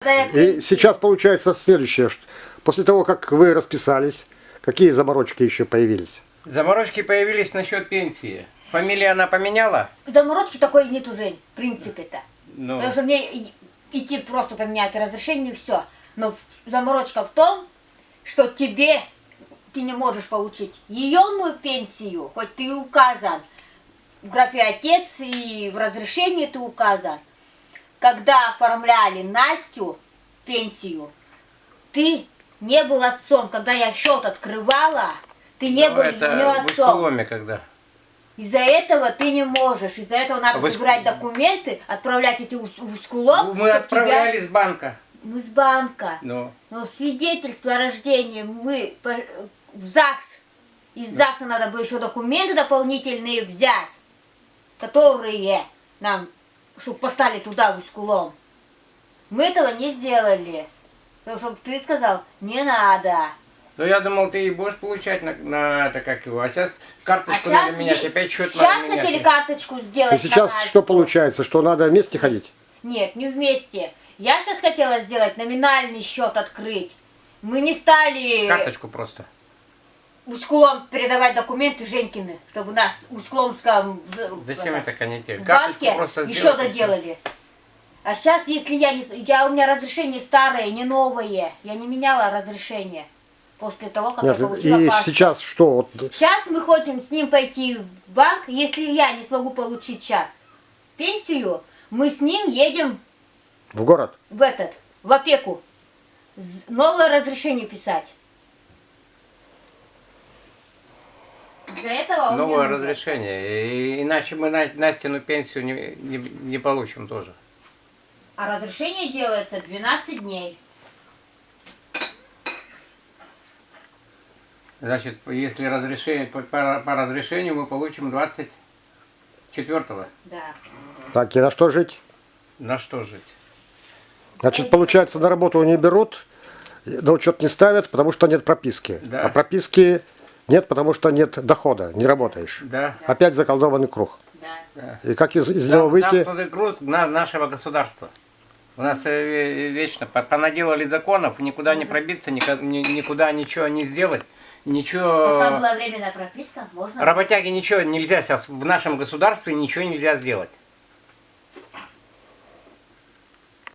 И сейчас получается следующее. После того, как вы расписались, какие заморочки еще появились? Заморочки появились насчет пенсии. Фамилия она поменяла? Заморочки такой нет уже, в принципе-то. Ну. Потому что мне идти просто поменять разрешение и все. Но заморочка в том, что ты не можешь получить еемную пенсию, хоть ты указан в графе отец и в разрешении ты указан. Когда оформляли Настю пенсию, ты не был отцом. Когда я счет открывала, ты не был это не в отцом. Усть-Коломе когда. Из-за этого ты не можешь. Из-за этого надо собирать документы, отправлять эти в Усть-Колом. Мы отправляли с банка. Мы с банка. Ну. Но свидетельство о рождении мы в ЗАГС. Из ЗАГСа надо было еще документы дополнительные взять, которые нам, чтобы послали туда, в Усть-Колом. Мы этого не сделали. Потому что ты сказал, не надо. Ну я думал, ты будешь получать на это как его. А сейчас карточку надо менять, опять счет надо Сейчас менять. хотели карточку сделать. И сейчас что получается? Что надо вместе ходить? Нет, не вместе. Я сейчас хотела сделать номинальный счет открыть. Мы не стали Карточку просто. Усть-Колом передавать документы Женькины, чтобы нас в Усть-Коломском Зачем это канитель? в Карточку банке просто еще сделать, доделали. А сейчас, если у меня разрешение старое, не новое. Я не меняла разрешение после того, как я получила И паспорт. сейчас что? Сейчас мы хотим с ним пойти в банк. Если я не смогу получить сейчас пенсию, мы с ним едем В город? в опеку. Новое разрешение писать. Из-за этого новое разрешение. И иначе мы Настину пенсию не получим тоже. А разрешение делается 12 дней. Значит, если разрешение по разрешению мы получим 24-го. Да. Так, и на что жить? На что жить? Значит, получается, на работу не берут, на учет не ставят, потому что нет прописки. Да. А прописки нет, потому что нет дохода, не работаешь. Да. Опять заколдованный круг. Да. И как из него выйти? Замкнутый круг нашего государства. У нас вечно понаделали законов, никуда не пробиться, никуда ничего не сделать. Пока Ничего. была временная прописка, можно. Работяги ничего нельзя сейчас в нашем государстве ничего нельзя сделать.